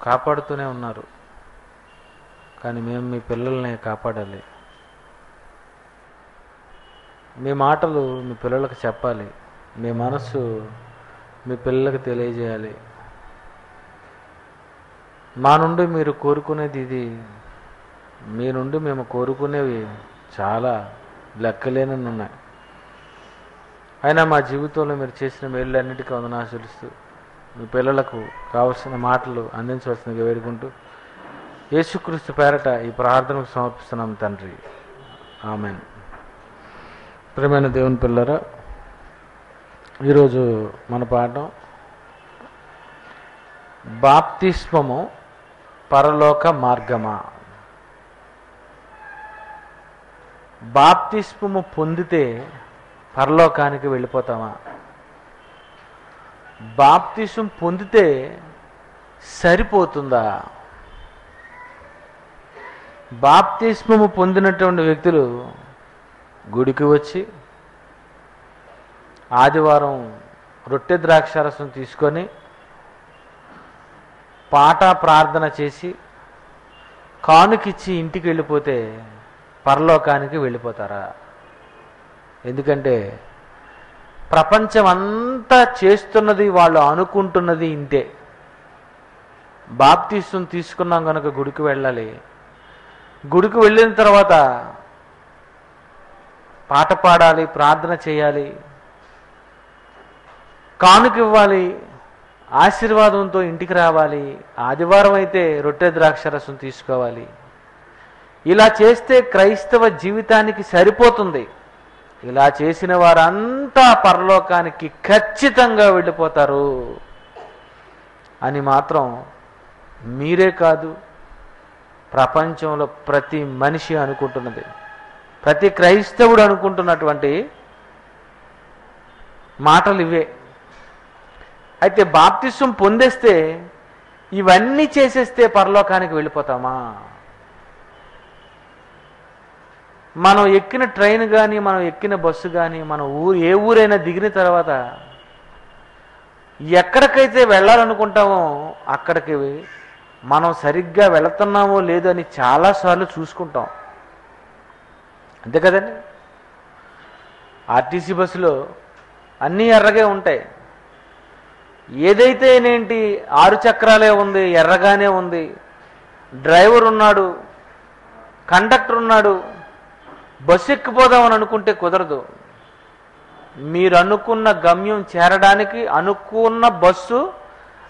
కాపాడుతూనే ఉన్నారు. కానీ మేము మీ పిల్లల్ని కాపాడాలి. మీ మాటలు మీ పిల్లలకు చెప్పాలి. మీ మనసు మీ పిల్లలకు తెలియజేయాలి. మా నుండి మీరు కోరుకునేది ఇది. మీ నుండి మేము కోరుకునేవి చాలా లెక్కలేనన్ని ఉన్నాయి. అయినా మా జీవితంలో మీరు చేసిన మేళ్ళన్నిటికీ వందనాలు చెల్లిస్తూ మీ పిల్లలకు కావలసిన మాటలు అందించవలసిందిగా వేడుకుంటూ యేసుక్రీస్తు పేరట ఈ ప్రార్థనకు సమర్పిస్తున్నాం తండ్రి. ఆమేన్. ప్రియమైన దేవుని పిల్లరా, ఈరోజు మన పాఠం బాప్తిస్మము పరలోక మార్గమా. బాప్తిస్మము పొందితే పరలోకానికి వెళ్ళిపోతామా? బాప్తిస్మం పొందితే సరిపోతుందా? బాప్తిస్మము పొందినటువంటి వ్యక్తులు గుడికి వచ్చి ఆదివారం రొట్టె ద్రాక్షారసం తీసుకొని పాట ప్రార్థన చేసి కానుకిచ్చి ఇంటికి వెళ్ళిపోతే పరలోకానికి వెళ్ళిపోతారా? ఎందుకంటే ప్రపంచం అంతా చేస్తున్నది, వాళ్ళు అనుకుంటున్నది ఇంతే. బాప్తిస్మం తీసుకున్నాం కనుక గుడికి వెళ్ళాలి. గుడికి వెళ్ళిన తర్వాత పాట పాడాలి, ప్రార్థన చేయాలి, కానుక ఇవ్వాలి, ఆశీర్వాదంతో ఇంటికి రావాలి. ఆదివారం అయితే రొట్టె ద్రాక్షరసం తీసుకోవాలి. ఇలా చేస్తే క్రైస్తవ జీవితానికి సరిపోతుంది. ఇలా చేసిన వారంతా పరలోకానికి ఖచ్చితంగా వెళ్ళిపోతారు అని మాత్రం మీరే కాదు, ప్రపంచంలో ప్రతి మనిషి అనుకుంటున్నది. ప్రతి క్రైస్తవుడు అనుకుంటున్నటువంటి మాటలు ఇవే. అయితే బాప్తిస్మం పొందేస్తే ఇవన్నీ చేసేస్తే పరలోకానికి వెళ్ళిపోతామా? మనం ఎక్కిన ట్రైన్ కానీ, మనం ఎక్కిన బస్సు కానీ, మన ఏ ఊరైనా దిగిన తర్వాత ఎక్కడికైతే వెళ్ళాలనుకుంటామో అక్కడికి మనం సరిగ్గా వెళుతున్నామో లేదో అని చాలాసార్లు చూసుకుంటాం. అంతే కదండి. ఆర్టీసీ బస్సులో అన్నీ ఎర్రగే ఉంటాయి. ఏదైతే ఏంటి 6 చక్రాలే ఉంది, ఎర్రగానే ఉంది. డ్రైవర్ ఉన్నాడు, కండక్టర్ ఉన్నాడు. బస్సు ఎక్కిపోదామని అనుకుంటే కుదరదు. మీరు అనుకున్న గమ్యం చేరడానికి అనుకున్న బస్సు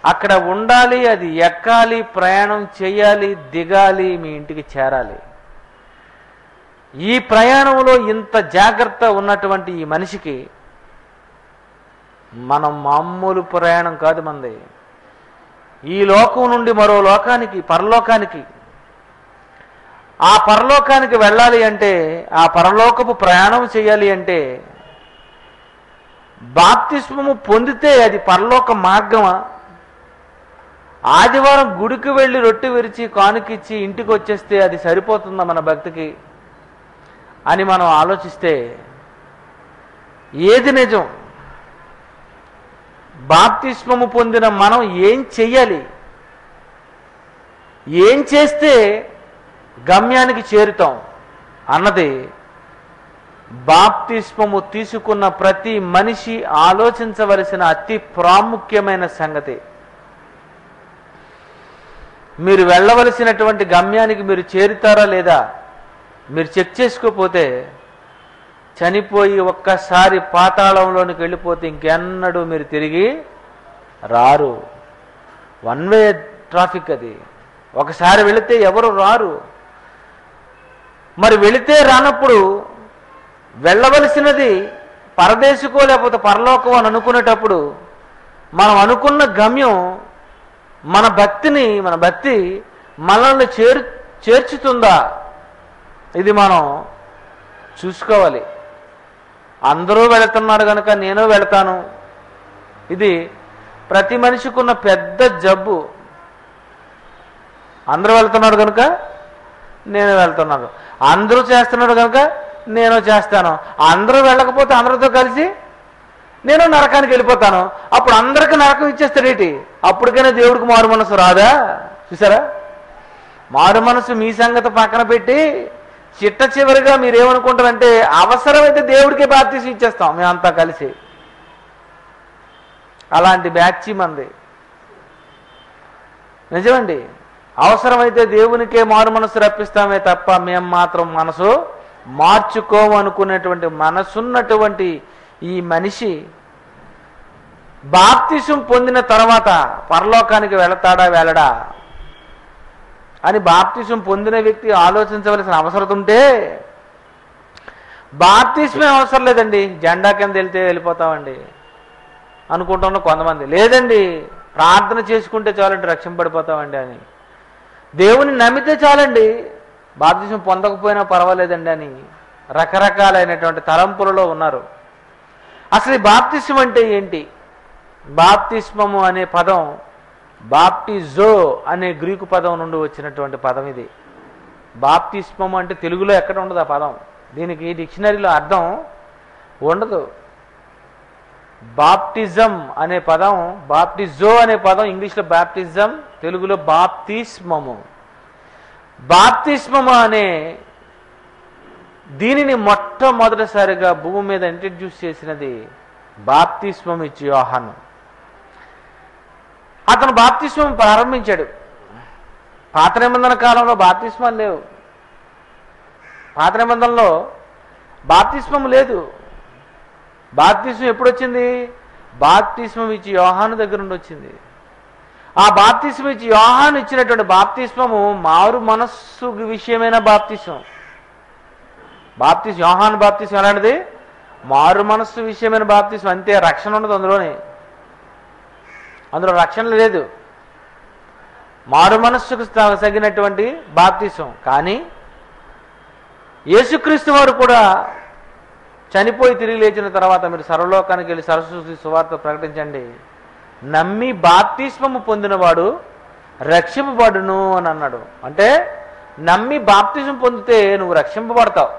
అక్కడ ఉండాలి, అది ఎక్కాలి, ప్రయాణం చేయాలి, దిగాలి, మీ ఇంటికి చేరాలి. ఈ ప్రయాణంలో ఇంత జాగ్రత్త ఉన్నటువంటి ఈ మనిషికి మనం మామూలు ప్రయాణం కాదు మంది. ఈ లోకం నుండి మరో లోకానికి, పరలోకానికి, ఆ పరలోకానికి వెళ్ళాలి అంటే, ఆ పరలోకపు ప్రయాణం చేయాలి అంటే బాప్తిస్మము పొందితే అది పరలోక మార్గమా? ఆదివారం గుడికి వెళ్ళి రొట్టె విరిచి కానుకిచ్చి ఇంటికి వచ్చేస్తే అది సరిపోతుందా మన భక్తికి అని మనం ఆలోచిస్తే ఏది నిజం? బాప్తిస్మము పొందిన మనం ఏం చెయ్యాలి? ఏం చేస్తే గమ్యానికి చేరుతాం అన్నది బాప్తిస్మము తీసుకున్న ప్రతి మనిషి ఆలోచించవలసిన అతి ప్రాముఖ్యమైన సంగతి. మీరు వెళ్ళవలసినటువంటి గమ్యానికి మీరు చేరుతారా లేదా మీరు చెక్ చేసుకోకపోతే, చనిపోయి ఒక్కసారి పాతాళంలోనికి వెళ్ళిపోతే ఇంకెన్నడూ మీరు తిరిగి రారు. వన్ వే ట్రాఫిక్ అది. ఒకసారి వెళితే ఎవరు రారు. మరి వెళితే రానప్పుడు వెళ్ళవలసినది పరదేశకో లేకపోతే పరలోకం అని అనుకునేటప్పుడు మనం అనుకున్న గమ్యం మన భక్తి మనల్ని చేర్చుతుందా? ఇది మనం చూసుకోవాలి. అందరూ వెళుతున్నారు కనుక నేను వెళతాను, ఇది ప్రతి మనిషికి ఉన్న పెద్ద జబ్బు. అందరూ వెళ్తున్నారు కనుక నేను వెళ్తున్నాను, అందరూ చేస్తున్నారు కనుక నేను చేస్తాను, అందరూ వెళ్ళకపోతే అందరితో కలిసి నేను నరకానికి వెళ్ళిపోతాను. అప్పుడు అందరికీ నరకం ఇచ్చేస్తాడేటి? అప్పటికైనా దేవుడికి మారు మనసు రాదా? చూసారా? మారు మనసు మీ సంగతి పక్కన పెట్టి చిట్ట చివరిగా మీరేమనుకుంటారంటే అవసరమైతే దేవుడికే బాప్తీసం ఇచ్చేస్తాం మేమంతా కలిసి. అలాంటి బ్యాచ్ మంది. నిజమండి. అవసరమైతే దేవునికే మారు మనసు రప్పిస్తామే తప్ప మేము మాత్రం మనసు మార్చుకోము అనుకునేటువంటి మనసున్నటువంటి ఈ మనిషి బాప్తిసం పొందిన తర్వాత పరలోకానికి వెళతాడా వెళ్ళడా అని బాప్తిసం పొందిన వ్యక్తి ఆలోచించవలసిన అవసరం ఉంటే, బాప్తిస్మే అవసరం లేదండి, జెండా కింద వెళ్తే వెళ్ళిపోతామండి అనుకుంటున్న కొంతమంది. లేదండి, ప్రార్థన చేసుకుంటే చాలండి రక్షింపడిపోతామండి అని, దేవుని నమ్మితే చాలండి బాప్తిసం పొందకపోయినా పర్వాలేదండి అని రకరకాలైనటువంటి తలంపులలో ఉన్నారు. అసలు ఈ బాప్తిస్మం అంటే ఏంటి? బాప్తిస్మము అనే పదం బాప్టిజో అనే గ్రీకు పదం నుండి వచ్చినటువంటి పదం ఇది. బాప్తిస్మము అంటే తెలుగులో ఎక్కడ ఉండదు ఆ పదం, దీనికి డిక్షనరీలో అర్థం ఉండదు. బాప్టిజం అనే పదం, బాప్టిజో అనే పదం ఇంగ్లీష్లో బాప్టిజం, తెలుగులో బాప్తిస్మము. బాప్తిస్మము అనే దీనిని మొట్టమొదటిసారిగా భూమి మీద ఇంట్రడ్యూస్ చేసినది బాప్తిస్మం ఇచ్చి యోహాను. అతను బాప్తిస్మం ప్రారంభించాడు. పాత నిబంధన కాలంలో బాప్తిస్మాలు లేవు. పాత నిబంధనలో బాప్తిస్మం లేదు. బాప్తిస్మం ఎప్పుడు వచ్చింది? బాప్తిస్మం ఇచ్చి యోహాను దగ్గర నుండి వచ్చింది. ఆ బాప్తిస్మం ఇచ్చి యోహాను ఇచ్చినటువంటి బాప్తిస్మము మారు మనస్సు విషయమైన బాప్తిస్మం. యోహాను బాప్తిస్మం ఎలాంటిది? మారు మనస్సు విషయమైన బాప్తిస్మం. అంతే, రక్షణ ఉండదు అందులో రక్షణ లేదు. మారు మనస్సుకు తగినటువంటి బాప్తిస్మం. కానీ యేసుక్రీస్తు వారు కూడా చనిపోయి తిరిగి లేచిన తర్వాత మీరు సర్వలోకానికి వెళ్ళి సరస్వతి సువార్త ప్రకటించండి, నమ్మి బాప్తిస్మము పొందినవాడు రక్షింపబడును అని అన్నాడు. అంటే నమ్మి బాప్తిస్మం పొందితే నువ్వు రక్షింపబడతావు,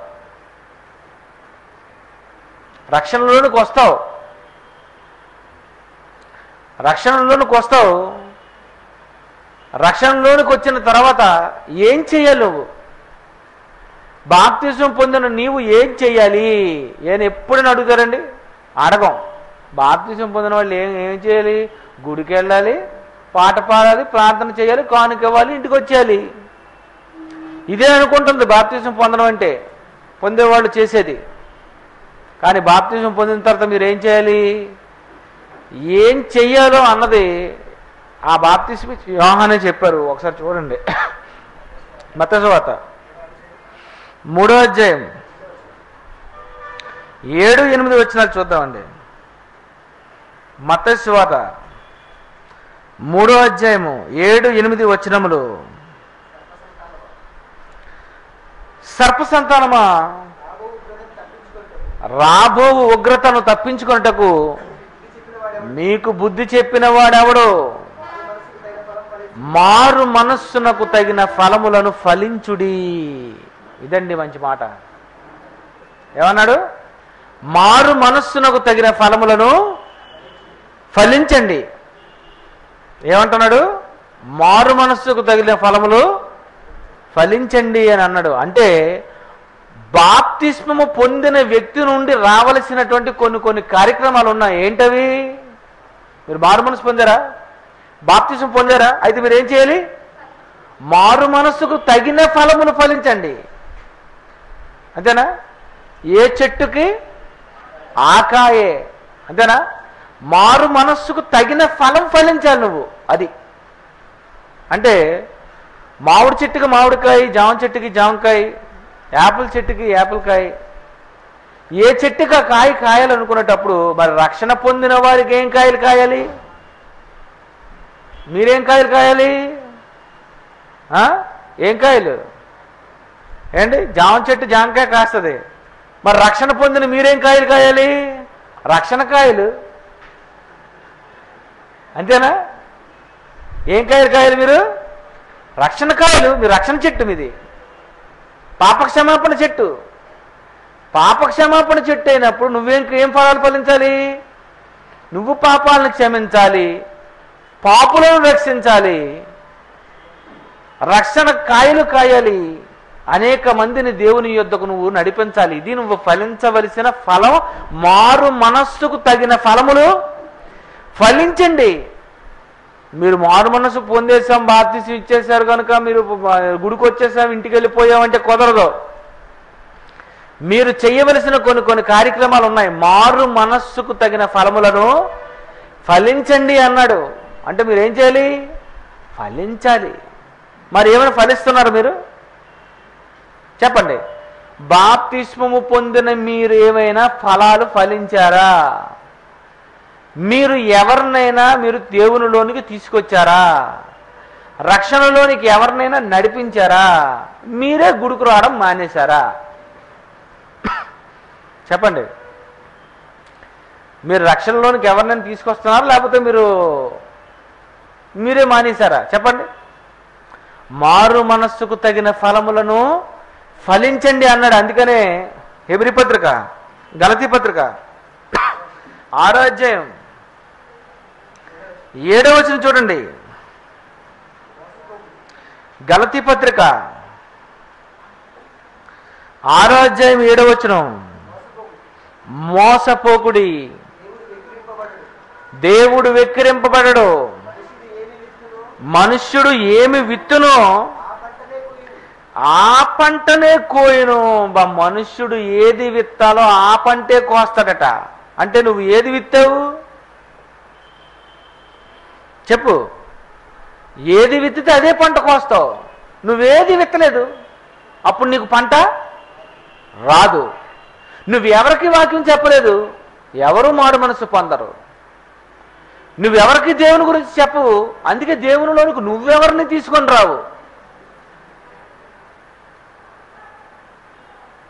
రక్షణలోనికి వస్తావు. రక్షణలోనికి వచ్చిన తర్వాత ఏం చెయ్యాలి? నువ్వు బాప్తిస్మం పొందిన నీవు ఏం చెయ్యాలి అని ఎప్పుడైనా అడుగుతారండి? అడగం. బాప్తిస్మం పొందిన వాళ్ళు ఏం చేయాలి? గుడికి వెళ్ళాలి, పాట పాడాలి, ప్రార్థన చేయాలి, కానుక ఇవ్వాలి, ఇంటికి వచ్చేయాలి. ఇదే అనుకుంటుంది బాప్తిస్మం పొందడం అంటే పొందేవాళ్ళు చేసేది. కానీ బాప్తిస్మం పొందిన తర్వాత మీరు ఏం చేయాలి, ఏం చెయ్యాలో అన్నది ఆ బాప్తిస్మ యోహానే చెప్పారు. ఒకసారి చూడండి, మత్తయి సువార్త 3వ అధ్యాయం 7-8 వచనాలు చూద్దామండి. మత్తయి సువార్త 3వ అధ్యాయము 7-8 వచనములు. సర్ప సంతానమా, రాబోవు ఉగ్రతను తప్పించుకొనుటకు మీకు బుద్ధి చెప్పిన వాడెవడు? మారు మనస్సునకు తగిన ఫలములను ఫలించుడి. ఇదండి మంచి మాట. ఏమన్నాడు? మారు మనస్సునకు తగిన ఫలములను ఫలించండి. ఏమంటున్నాడు? మారు మనస్సుకు తగిన ఫలములు ఫలించండి అని అన్నాడు. అంటే బాప్తిస్మము పొందిన వ్యక్తి నుండి రావలసినటువంటి కొన్ని కార్యక్రమాలు ఉన్నాయి. ఏంటవి? మీరు మారు మనసు పొందారా? బాప్తిస్మం పొందారా? అయితే మీరు ఏం చేయాలి? మారు మనస్సుకు తగిన ఫలములు ఫలించండి. అంతేనా? ఏ చెట్టుకి ఆకాయే. అంతేనా? మారు మనస్సుకు తగిన ఫలం ఫలించాలి నువ్వు. అది అంటే మామిడి చెట్టుకి మామిడికాయ, జామ చెట్టుకి జామకాయ, యాపిల్ చెట్టుకి యాపిల్కాయ. ఏ చెట్టుకి ఆ కాయ కాయాలనుకునేటప్పుడు మరి రక్షణ పొందిన వారికి ఏం కాయలు కాయాలి? మీరేం కాయలు కాయాలి? ఏం కాయలు ఏంటి? జామ చెట్టు జామకాయ కాస్తుంది. మరి రక్షణ పొందిన మీరేం కాయలు కాయాలి? రక్షణ కాయలు. అంతేనా? ఏం కాయలు కాయాలి మీరు? రక్షణ కాయలు. మీ రక్షణ చెట్టు మీది పాపక్షమాపణ చెట్టు. పాపక్షమాపణ చెట్టు అయినప్పుడు నువ్వేం ఫలాలు ఫలించాలి? నువ్వు పాపాలను క్షమించాలి, పాపులను రక్షించాలి, రక్షణ కాయలు కాయాలి, అనేక మందిని దేవుని యొద్దకు నువ్వు నడిపించాలి. ఇది నువ్వు ఫలించవలసిన ఫలం. మారు మనస్సుకు తగిన ఫలములు ఫలించండి. మీరు మారు మనస్సు పొందేసాం, బాప్తిసం ఇచ్చేశారు కనుక మీరు గుడికి వచ్చేసాం, ఇంటికి వెళ్ళిపోయామంటే కుదరదు. మీరు చేయవలసిన కొన్ని కార్యక్రమాలు ఉన్నాయి. మారు మనస్సుకు తగిన ఫలములను ఫలించండి అన్నాడు. అంటే మీరు ఏం చేయాలి? ఫలించాలి. మరి ఏమైనా ఫలిస్తున్నారు మీరు? చెప్పండి. బాప్తిస్మము పొందిన మీరు ఏమైనా ఫలాలు ఫలించారా? మీరు ఎవరినైనా మీరు దేవునిలోనికి తీసుకొచ్చారా? రక్షణలోనికి ఎవరినైనా నడిపించారా? మీరే గుడికి రావడం మానేశారా? చెప్పండి. మీరు రక్షణలోనికి ఎవరినైనా తీసుకొస్తున్నారా, లేకపోతే మీరే మానేశారా? చెప్పండి. మారు మనస్సుకు తగిన ఫలములను ఫలించండి అన్నాడు. అందుకనే హెబ్రీ పత్రిక, గలతీ పత్రిక 6వ అధ్యాయం 7వ వచనం చూడండి. గలతీ పత్రిక 6వ అధ్యాయం 7వ వచనం. మోసపోకుడి, దేవుడు వెక్కిరింపబడడు. మనుష్యుడు ఏమి విత్తునో ఆ పంటనే కోయును. మనుష్యుడు ఏది విత్తాలో ఆ పంటే కోస్తాడట. అంటే నువ్వు ఏది విత్తావు చెప్పు. ఏది విత్తితే అదే పంట కోస్తావు. నువ్వేది విత్తలేదు, అప్పుడు నీకు పంట రాదు. నువ్వెవరికి వాక్యం చెప్పలేదు, ఎవరు మారు మనసు పొందరు. నువ్వెవరికి దేవుని గురించి చెప్పవు, అందుకే దేవునిలోనికి నువ్వెవరిని తీసుకొని రావు.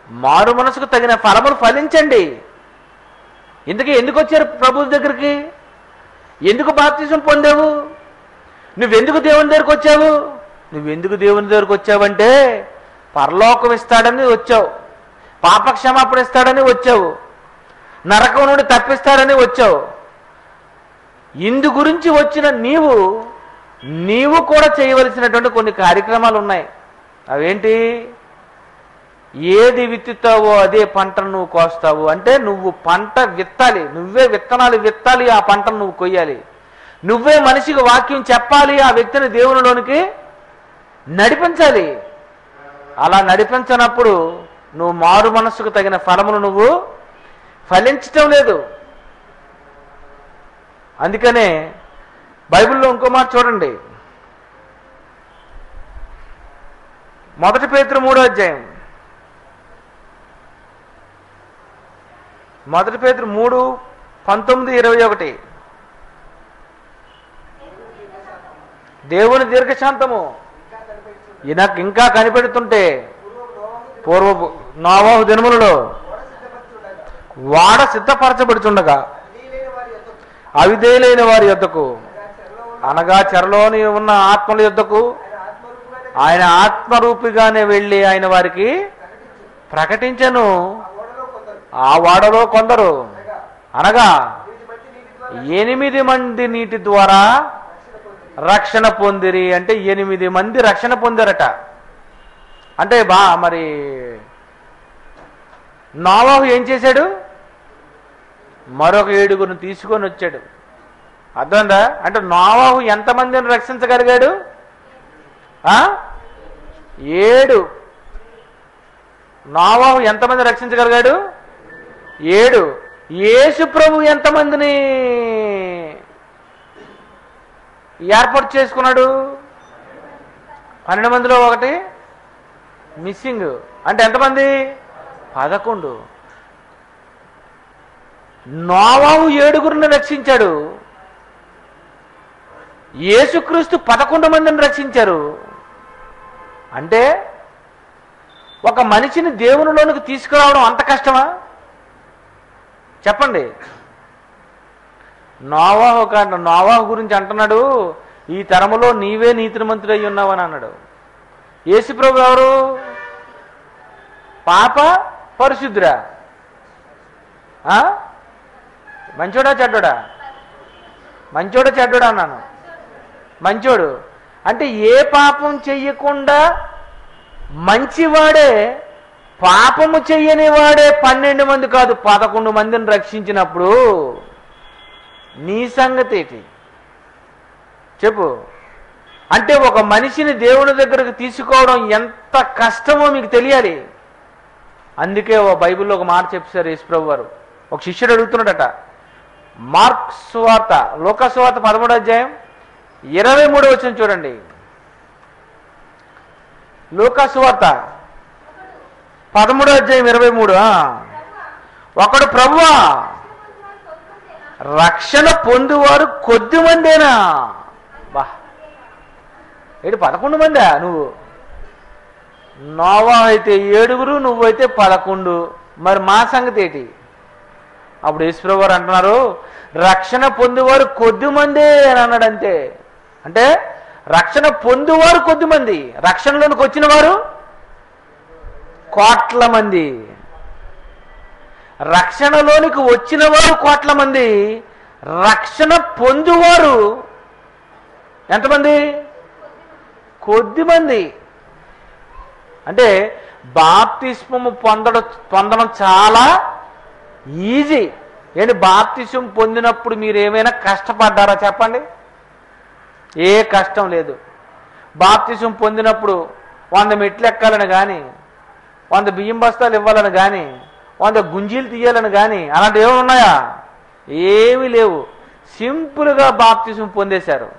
మారు మనసుకు తగిన ఫలములు ఫలించండి. ఇందుకే ఎందుకు వచ్చారు ప్రభు దగ్గరికి? ఎందుకు బాప్తిసం పొందావు? నువ్వెందుకు దేవుని దగ్గరికి వచ్చావు? నువ్వెందుకు దేవుని దగ్గరికి వచ్చావంటే పరలోకం ఇస్తాడని వచ్చావు, పాపక్షమాపణ ఇస్తాడని వచ్చావు, నరకం నుండి తప్పిస్తాడని వచ్చావు. ఇందు గురించి వచ్చిన నీవు కూడా చేయవలసినటువంటి కొన్ని కార్యక్రమాలు ఉన్నాయి. అవేంటి? ఏది విత్తుతావో అదే పంటను నువ్వు కోస్తావు. అంటే నువ్వు పంట విత్తాలి, నువ్వే విత్తనాలు విత్తాలి, ఆ పంటను నువ్వు కొయ్యాలి. నువ్వే మనిషికి వాక్యం చెప్పాలి, ఆ వ్యక్తిని దేవునిలోనికి నడిపించాలి. అలా నడిపించనప్పుడు నువ్వు మారు మనస్సుకు తగిన ఫలములు నువ్వు ఫలించటం లేదు. అందుకనే బైబిల్లో ఇంకో మాట చూడండి. 1 పేతురు 3వ అధ్యాయం. 1 పేతురు 3:19-21. దేవుని దీర్ఘశాంతము ఈయనకు ఇంకా కనిపెడుతుంటే పూర్వపు నోవహు దినములలో వాడ సిద్ధపరచబడుచుండగా అవిధేయులైన వారి యొద్దకు, అనగా చెరలోని ఉన్న ఆత్మల యొద్దకు ఆయన ఆత్మరూపిగానే వెళ్ళి ఆయన వారికి ప్రకటించెను. ఆ వాడలో కొందరు, అనగా 8 మంది నీటి ద్వారా రక్షణ పొందిరి. అంటే 8 మంది రక్షణ పొందారట. అంటే మరి నోవహు ఏం చేశాడు? మరొక 7 తీసుకొని వచ్చాడు. అర్థమైందా? అంటే నోవహు ఎంతమందిని రక్షించగలిగాడు? 7. నోవహు ఎంతమంది రక్షించగలిగాడు? 7. యేసు ప్రభు ఎంతమందిని ఏర్పాటు చేసుకున్నాడు? 12 మందిలో ఒకటి మిస్సింగ్. అంటే ఎంతమంది? 11. నోవహు 7 రక్షించాడు, యేసుక్రీస్తు 11 మందిని రక్షించారు. అంటే ఒక మనిషిని దేవునిలోనికి తీసుకురావడం అంత కష్టమా? చెప్పండి. నోవహు గురించి అంటున్నాడు, ఈ తరములో నీవే నీతిమంతుడు అయి ఉన్నావని అన్నాడు. యేసుప్రభు ఎవరు? పాప పరిశుద్ధుడా? మంచోడా చెడ్డోడా? మంచోడా చెడ్డోడా అన్నాను. మంచోడు. అంటే ఏ పాపం చెయ్యకుండా మంచివాడే పాపము చెయ్యని వాడే 12 మంది కాదు 11 మందిని రక్షించినప్పుడు నీ సంగతి ఏంటి చెప్పు. అంటే ఒక మనిషిని దేవుని దగ్గరకు తీసుకోవడం ఎంత కష్టమో మీకు తెలియాలి. అందుకే ఓ బైబిల్లో ఒక మాట చెప్పారు యేసుప్రభు వారు. ఒక శిష్యుడు అడుగుతున్నాడట, మార్క్ సువార్త లూకా సువార్త 13వ అధ్యాయం 23వ వచనం చూడండి. లూకా సువార్త 13వ అధ్యాయం 23. ఒకడు ప్రభువా రక్షణ పొందువారు కొద్దిమందేనా? బా ఏంటి 11 మందా? నువ్వు నోవా అయితే 7, నువ్వైతే 11. మరి మా సంగతి ఏంటి? అప్పుడు యేసుప్రభు వారు అంటున్నారు, రక్షణ పొందువారు కొద్దిమందే అని అన్నాడంతే. అంటే రక్షణ పొందువారు కొద్దిమంది, రక్షణలోనికి వచ్చిన వారు కోట్ల మంది. రక్షణలోనికి వచ్చిన వారు కోట్ల మంది, రక్షణ పొందువారు ఎంతమంది? కొద్దిమంది. అంటే బాప్తిస్మము పొందడం చాలా ఈజీ. ఏంటి బాప్తిస్మం పొందినప్పుడు మీరు ఏమైనా కష్టపడ్డారా చెప్పండి? ఏ కష్టం లేదు. బాప్తిస్మం పొందినప్పుడు 100 మెట్లు ఎక్కాలని కానీ, 100 బియ్యం బస్తాలు ఇవ్వాలని కానీ, 100 గుంజీలు తీయాలని కానీ అలాంటివి ఏమైనా ఉన్నాయా? ఏమీ లేవు. సింపుల్గా బాప్తిస్మం పొందేశారు.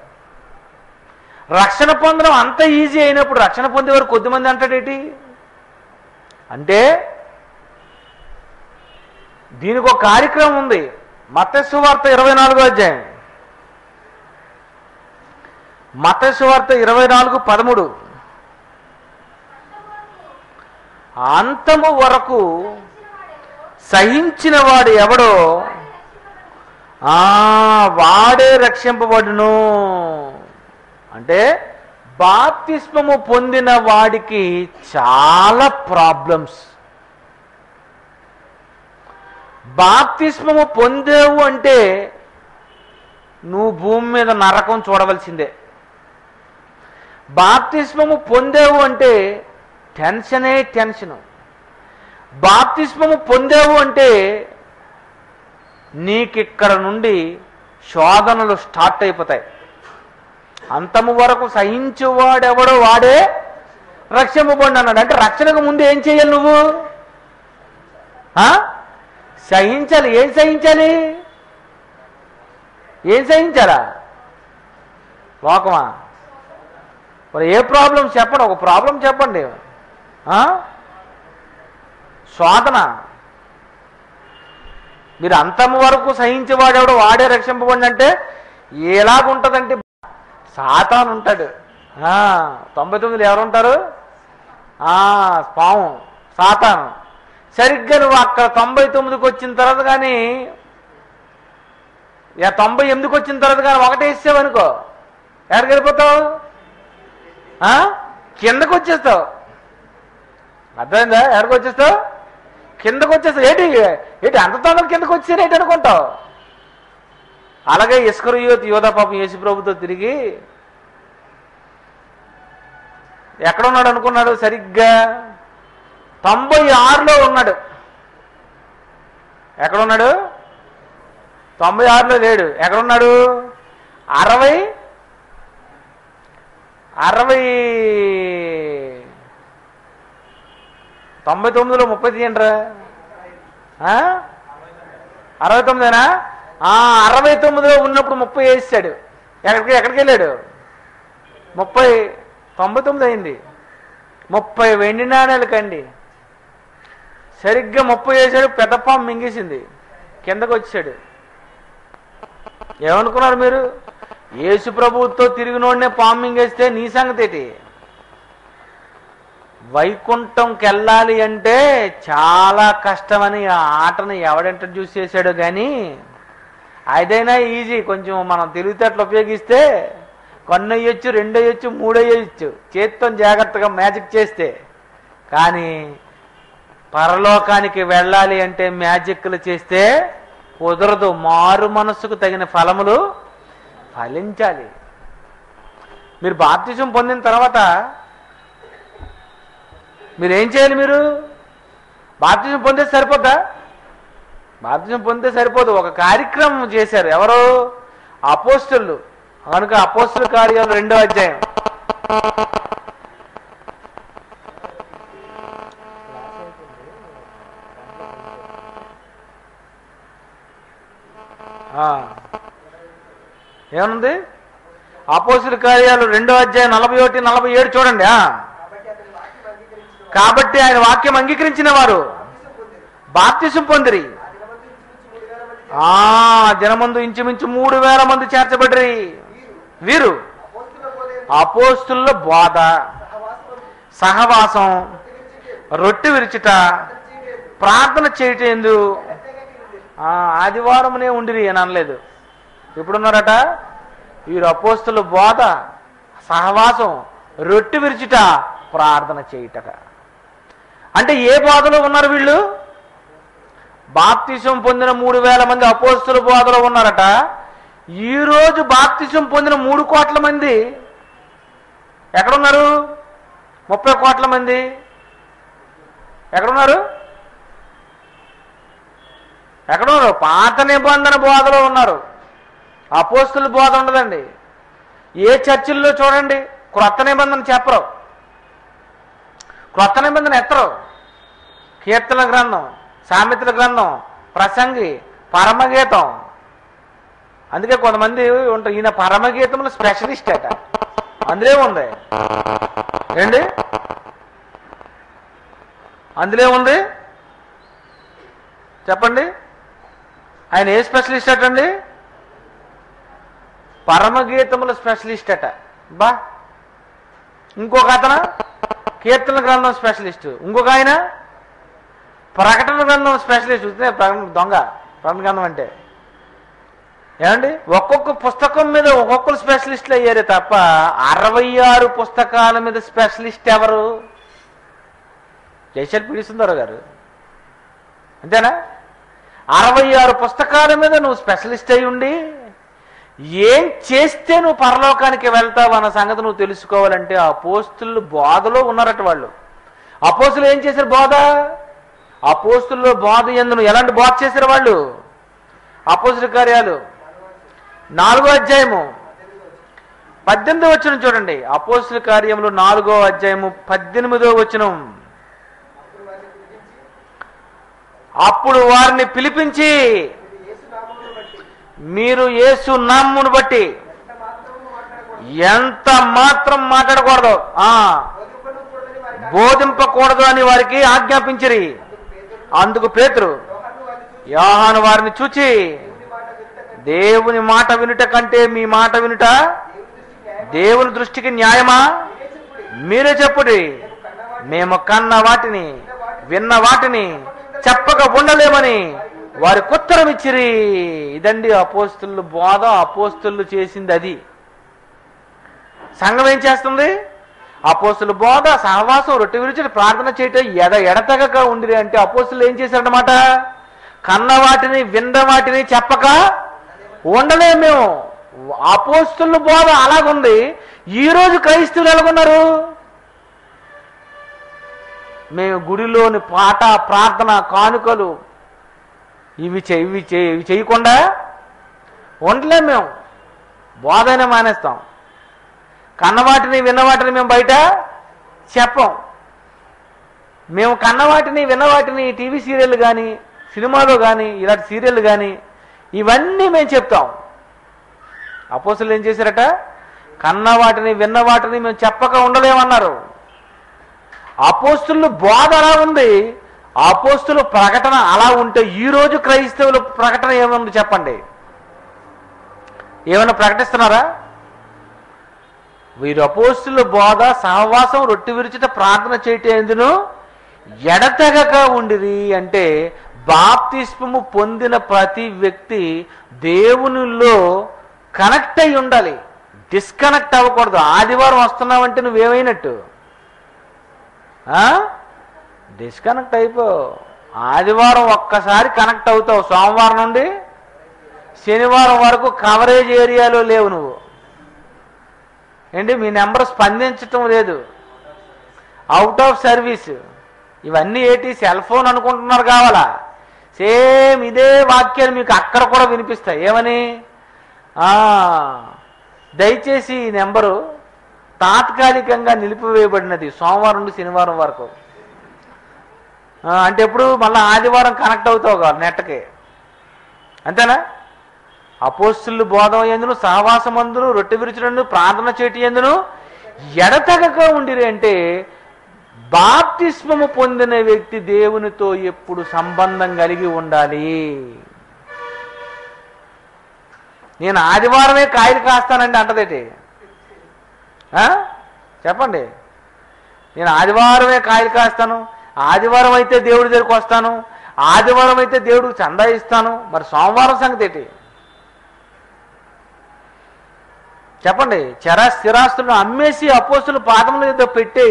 రక్షణ పొందడం అంత ఈజీ అయినప్పుడు రక్షణ పొందేవారు కొద్దిమంది అంటాడేంటి? అంటే దీనికి ఒక కార్యక్రమం ఉంది. మత్తయి సువార్త 24వ అధ్యాయం, మత్తయి సువార్త 24:13. అంతము వరకు సహించిన వాడు ఎవడో వాడే రక్షింపబడును. అంటే బాప్తిస్మము పొందిన వాడికి చాలా ప్రాబ్లమ్స్. బాప్తిస్మము పొందేవు అంటే నువ్వు భూమి మీద నరకం చూడవలసిందే. బాప్తిస్మము పొందేవు అంటే టెన్షనే టెన్షను. బాప్తిస్మము పొందేవు అంటే నీకిక్కడ నుండి శోధనలు స్టార్ట్ అయిపోతాయి. అంతము వరకు సహించువాడెవడో వాడే రక్షింపబడి అన్నాడు. అంటే రక్షణకు ముందు ఏం చేయాలి? నువ్వు సహించాలి. ఏం సహించాలి? ఏం సహించాలా? లోకమా? మరి ఏ ప్రాబ్లం చెప్పండి, ఒక ప్రాబ్లం చెప్పండి. శోధన. మీరు అంతము వరకు సహించేవాడెవడో వాడే రక్షింపబడి అంటే ఎలాగుంటుందంటే సాతాను ఉంటాడు. 99 ఎవరుంటారు? పాము, సాతాను. సరిగ్గా నువ్వు అక్కడ 99కి వచ్చిన తర్వాత కానీ 98కి వచ్చిన తర్వాత కానీ ఒకటే ఇచ్చావు అనుకో, ఎక్కడికి వెళ్ళిపోతావు? కిందకు వచ్చేస్తావు. అర్థమైందా? ఎక్కడికి వచ్చేస్తావు? కిందకు వచ్చేస్తావు. ఏంటి అంత తొందర కిందకు వచ్చేనేటి అనుకుంటావు. అలాగే ఇస్కరియోతు యోధా పాపం యేసు ప్రభుతో తిరిగి ఎక్కడున్నాడు అనుకున్నాడు? సరిగ్గా 96లో ఉన్నాడు. ఎక్కడున్నాడు? 96లో లేడు. ఎక్కడున్నాడు? 99లో 30 తీయండిరా. 69ఏనా? 69లో ఉన్నప్పుడు 30 వేసాడు. ఎక్కడికి వెళ్ళాడు? 99 అయింది. 30 వెండి నాణేలకండి. సరిగ్గా 30 వేసాడు. పెద్ద పాము మింగేసింది. కిందకు వచ్చాడు. ఏమనుకున్నారు మీరు? యేసు ప్రభువుతో తిరిగినోడినే పాము మింగేస్తే నీ సంగతి ఏంటి? వైకుంఠంకి వెళ్ళాలి అంటే చాలా కష్టమని ఆ ఆటను ఎవడు ఇంట్రడ్యూస్ చేశాడో కానీ అదైనా ఈజీ. కొంచెం మనం తెలివితేటలు ఉపయోగిస్తే 1 వేయొచ్చు, 2 వేయొచ్చు, 3 వేయొచ్చు, చేత్తో జాగ్రత్తగా మ్యాజిక్ చేస్తే. కానీ పరలోకానికి వెళ్ళాలి అంటే మ్యాజిక్లు చేస్తే కుదరదు. మారు మనస్సుకు తగిన ఫలములు ఫలించాలి. మీరు బాప్తిజం పొందిన తర్వాత మీరేం చేయాలి? మీరు బాప్తిజం పొందితే సరిపోద్దా? బాప్తిజం పొందితే సరిపోదు. ఒక కార్యక్రమం చేశారు. ఎవరు? అపోస్తలులు. కనుక అపోస్తల కార్యాలు 2వ అధ్యాయం ఏమనుంది? అపోస్తల కార్యాలు 2వ అధ్యాయం 41, 47 చూడండి. కాబట్టి ఆయన వాక్యం అంగీకరించిన వారు బాప్తిసం పొందిరి. జనమందు ఇంచుమించు 3000 మంది చేర్చబడిరి. వీరు అపోస్తుల బోధ, సహవాసం, రొట్టె విరుచుట, ప్రార్థన చేయటందు ఆదివారమునే ఉండిరి అని అనలేదు. ఎప్పుడున్నారట? వీరు అపోస్తుల బోధ, సహవాసం, రొట్టె విరుచుట, ప్రార్థన చేయుటట. అంటే ఏ బోధలో ఉన్నారు వీళ్ళు? బాప్తిసం పొందిన 3000 మంది అపోస్తుల బోధలో ఉన్నారట. ఈరోజు బాప్తిసం పొందిన 3 కోట్ల మంది ఎక్కడున్నారు? 30 కోట్ల మంది ఎక్కడున్నారు? ఎక్కడున్నారు? పాత నిబంధన బోధలో ఉన్నారు. అపోస్తుల బోధ ఉండదండి. ఏ చర్చిల్లో చూడండి క్రొత్త నిబంధన చెప్పరు, క్రొత్త నిబంధన ఎత్తరు. కీర్తన గ్రంథం, సామెతల గ్రంథం, ప్రసంగి, పరమగీతం. అందుకే కొంతమంది ఉంటారు, ఈయన పరమగీతంలో స్పెషలిస్ట్ అట. అందులో ఉంది ఏంటి? అందులో ఉంది చెప్పండి. ఆయన ఏ స్పెషలిస్ట్ అటండి? పరమగీతముల స్పెషలిస్ట్ అట. బా. ఇంకొక అతను కీర్తన గ్రంథం స్పెషలిస్ట్. ఇంకొక ఆయన ప్రకటన గ్రంథం స్పెషలిస్ట్. దొంగ ప్రకటన గ్రంథం అంటే ఏమండి? ఒక్కొక్క పుస్తకం మీద ఒక్కొక్కరు స్పెషలిస్టులు అయ్యారే తప్ప 66 పుస్తకాల మీద స్పెషలిస్ట్ ఎవరు? జయశల్ పీడిస్తుందరావు గారు. అంతేనా? 66 పుస్తకాల మీద నువ్వు స్పెషలిస్ట్ అయి ఉండి ఏం చేస్తే నువ్వు పరలోకానికి వెళ్తావు అన్న సంగతి నువ్వు తెలుసుకోవాలంటే అపోస్తులు బోధలో ఉన్నారట వాళ్ళు. అపోస్తులు ఏం చేశారు? బోధ. అపోస్తుల్లో బోధ యందు ఎలాంటి బోధ చేశారు వాళ్ళు? అపోస్తుల కార్యాలు 4వ అధ్యాయము 18వ వచనం చూడండి. అపోస్తుల కార్యములు 4వ అధ్యాయము 18వ వచనం. అప్పుడు వారిని పిలిపించి, మీరు యేసు నామమును బట్టి ఎంత మాత్రం మాట్లాడకూడదు, బోధింపకూడదు అని వారికి ఆజ్ఞాపించిరి. అందుకు పేతురు, యోహాను వారిని చూచి, దేవుని మాట వినుట కంటే మీ మాట వినుట దేవుని దృష్టికి న్యాయమా? మీరే చెప్పుడి. మేము కన్న వాటిని విన్న వాటిని చెప్పక ఉండలేమని వారికి ఉత్తరం ఇచ్చిరి. ఇదండి అపోస్తుల బోధ. అపోస్తులు చేసింది అది. సంఘం ఏం చేస్తుంది? అపోస్తుల బోధ, సహవాసం, రొట్టె విరుచుట, ప్రార్థన చేయటం ఎడతెగక ఉండిరి. అంటే అపోస్తులు ఏం చేశారన్నమాట? కన్న వాటిని విన్న వాటిని చెప్పక ఉండలేము మేము. అపోస్తుల బోధ అలాగుంది. ఈరోజు క్రైస్తవులు ఎలాగున్నారు? మేము గుడిలోని పాట, ప్రార్థన, కానుకలు ఇవి చేయకుండా ఉండలేము మేము. బోధైనా మానేస్తాం. కన్నవాటిని విన్నవాటిని మేము బయట చెప్పం. మేము కన్నవాటిని విన్నవాటిని టీవీ సీరియల్ కానీ, సినిమాలో కానీ, ఇలాంటి సీరియల్ కానీ ఇవన్నీ మేము చెప్తాం. అపోస్తులు ఏం చేశారట? కన్నవాటిని విన్నవాటిని మేము చెప్పక ఉండలేమన్నారు. అపోస్తులు బోధ అలా ఉంది, అపోస్తుల ప్రకటన అలా ఉంటే ఈరోజు క్రైస్తవుల ప్రకటన ఏముంది చెప్పండి? ఏమైనా ప్రకటిస్తున్నారా? వీరు అపోస్తుల బోధ, సహవాసం, రొట్టె విరుచుట, ప్రార్థన చేయటం ఎడతెగక ఉండిరి. అంటే బాప్తిస్మము పొందిన ప్రతి వ్యక్తి దేవునిలో కనెక్ట్ అయి ఉండాలి, డిస్కనెక్ట్ అవ్వకూడదు. ఆదివారం వస్తున్నావంటే నువ్వేమైనట్టు? డిస్కనెక్ట్ అయిపో. ఆదివారం ఒక్కసారి కనెక్ట్ అవుతావు, సోమవారం నుండి శనివారం వరకు కవరేజ్ ఏరియాలో లేవు నువ్వు. ఏంటి మీ నెంబర్ స్పందించటం లేదు, అవుట్ ఆఫ్ సర్వీస్. ఇవన్నీ ఏంటి సెల్ ఫోన్ అనుకుంటున్నారు కావాలా? సేమ్ ఇదే వాక్యాలు మీకు అక్కడ కూడా వినిపిస్తాయి. ఏమని? దయచేసి ఈ నెంబరు తాత్కాలికంగా నిలిపివేయబడినది సోమవారం నుండి శనివారం వరకు. అంటే ఎప్పుడు మళ్ళీ ఆదివారం కనెక్ట్ అవుతావు కాదు నెట్కి, అంతేనా? అపోస్తులు బోధం ఎందును, సహవాసమందును, రొట్టె విరుచులను, ప్రార్థన చేటి ఎందును ఎడతెగక ఉండిరి. అంటే బాప్తిస్మము పొందిన వ్యక్తి దేవునితో ఎప్పుడు సంబంధం కలిగి ఉండాలి. నేను ఆదివారమే కాయలు కాస్తానండి అంటదేటి? చెప్పండి. నేను ఆదివారమే కాయలు కాస్తాను, ఆదివారం అయితే దేవుడి దగ్గరికి వస్తాను, ఆదివారం అయితే దేవుడికి చందా ఇస్తాను, మరి సోమవారం సంగతి ఏంటి? చెప్పండి. స్థిరాస్తులను అమ్మేసి అపోస్తులు పాదముల మీద పెట్టి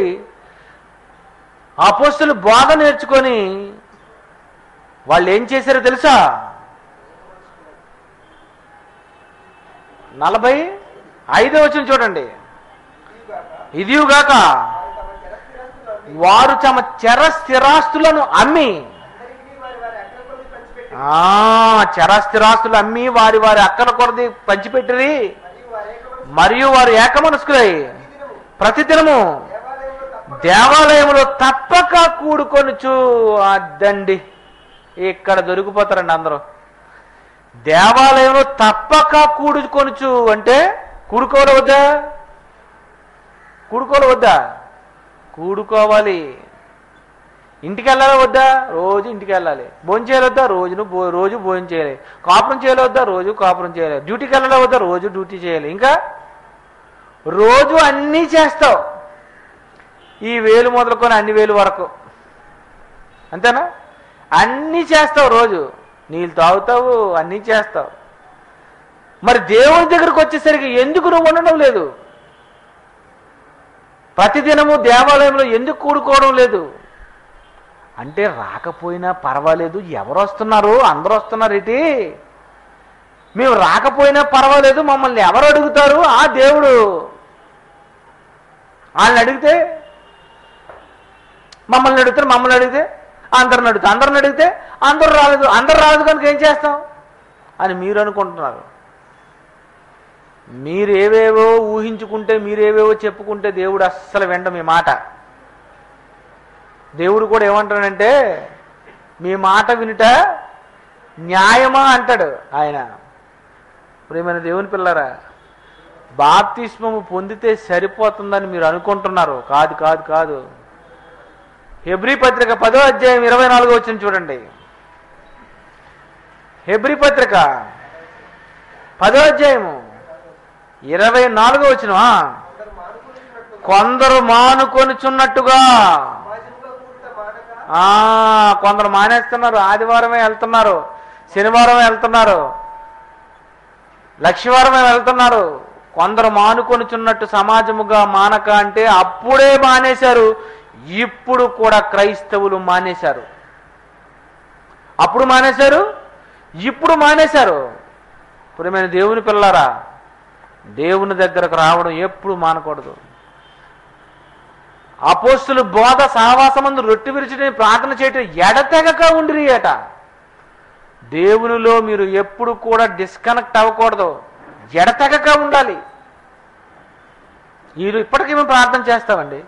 అపోస్తులు బోధ నేర్చుకొని వాళ్ళు ఏం చేశారో తెలుసా? 45వ వచనం చూడండి. ఇదిగాక వారు తమ స్థిరాస్తులను అమ్మి, స్థిరాస్తులు అమ్మి వారి వారి అక్కల కొరది పంచిపెట్టిరి. మరియు వారు ఏకమనస్కులై ప్రతిదినము దేవాలయంలో తప్పక కూడుకొనుచు. అద్దండి, ఇక్కడ దొరికిపోతారండి అందరూ. దేవాలయంలో తప్పక కూడుకొనుచు అంటే కూడుకోవాలి వద్దా? కూడుకోవాలి వద్దా? కూడుకోవాలి. ఇంటికి వెళ్ళాలా వద్దా? రోజు ఇంటికి వెళ్ళాలి. భోజనం చేయాలి వద్దా? రోజు భోజనం చేయాలి. కాపురం చేయాలి వద్దా? రోజు కాపురం చేయాలి. డ్యూటీకి వెళ్ళాలా వద్దా? రోజు డ్యూటీ చేయాలి. ఇంకా రోజు అన్నీ చేస్తావు, ఈ వేలు మొదలుకొని అన్ని వేలు వరకు, అంతేనా? అన్నీ చేస్తావు, రోజు నీళ్ళు తాగుతావు, అన్నీ చేస్తావు. మరి దేవుని దగ్గరకు వచ్చేసరికి ఎందుకు నువ్వు ఉండడం లేదు? ప్రతిదినము దేవాలయంలో ఎందుకు కూడుకోవడం లేదు? అంటే రాకపోయినా పర్వాలేదు, ఎవరు వస్తున్నారు? అందరూ వస్తున్నారు ఏంటి? మేము రాకపోయినా పర్వాలేదు, మమ్మల్ని ఎవరు అడుగుతారు? ఆ దేవుడు. వాళ్ళని అడిగితే మమ్మల్ని అడుగుతారు, మమ్మల్ని అడిగితే అందరిని అడుగుతారు, అందరిని అడిగితే అందరూ రాలేదు కనుక ఏం చేస్తాం అని మీరు అనుకుంటున్నారు. మీరేవేవో ఊహించుకుంటే, మీరేవేవో చెప్పుకుంటే దేవుడు అస్సలు వినడు మీ మాట. దేవుడు కూడా ఏమంటాడంటే, మీ మాట వినుట న్యాయమా అంటాడు ఆయన. ప్రియమైన దేవుని పిల్లరా, బాప్తిస్మము పొందితే సరిపోతుందని మీరు అనుకుంటున్నారు. కాదు కాదు కాదు. హెబ్రీ పత్రిక 10వ అధ్యాయం 24వ వచనం చూడండి. హెబ్రీ పత్రిక 10వ అధ్యాయము 24వ వచనం. కొందరు మానుకొనుచున్నట్టుగా, కొందరు మానేస్తున్నారు. ఆదివారమే వెళ్తున్నారు, శనివారమే వెళ్తున్నారు, లక్షవారమే వెళ్తున్నారు. కొందరు మానుకొనుచున్నట్టు సమాజముగా మానక అంటే అప్పుడే మానేశారు. ఇప్పుడు కూడా క్రైస్తవులు మానేశారు. అప్పుడు మానేశారు, ఇప్పుడు మానేశారు. ప్రియమైన దేవుని పిల్లలారా, దేవుని దగ్గరకు రావడం ఎప్పుడు మానకూడదు. అపోస్తులు బోధ సహవాసమందు రొట్టె విరిచి ప్రార్థన చేయటం ఎడతెగక ఉండిరి అట. దేవునిలో మీరు ఎప్పుడు కూడా డిస్కనెక్ట్ అవ్వకూడదు, ఎడతెగక ఉండాలి. ఇప్పటికీ మేము ప్రార్థన చేస్తామండి.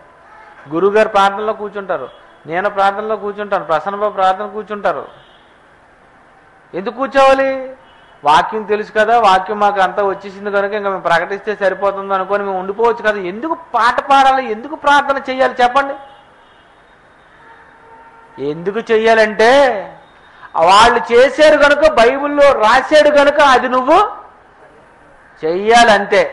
గురువుగారు ప్రార్థనలో కూర్చుంటారు, నేను ప్రార్థనలో కూర్చుంటాను, ప్రసన్నబాబు ప్రార్థన కూర్చుంటారు. ఎందుకు కూర్చోవాలి? వాక్యం తెలుసు కదా, వాక్యం మాకు అంతా వచ్చేసింది కనుక ఇంకా మేము ప్రకటిస్తే సరిపోతుంది అనుకొని మేము ఉండిపోవచ్చు కదా. ఎందుకు పాట పాడాలి? ఎందుకు ప్రార్థన చెయ్యాలి చెప్పండి? ఎందుకు చెయ్యాలంటే వాళ్ళు చేశారు కనుక, బైబిల్లో రాశాడు కనుక అది నువ్వు చెయ్యాలంతే.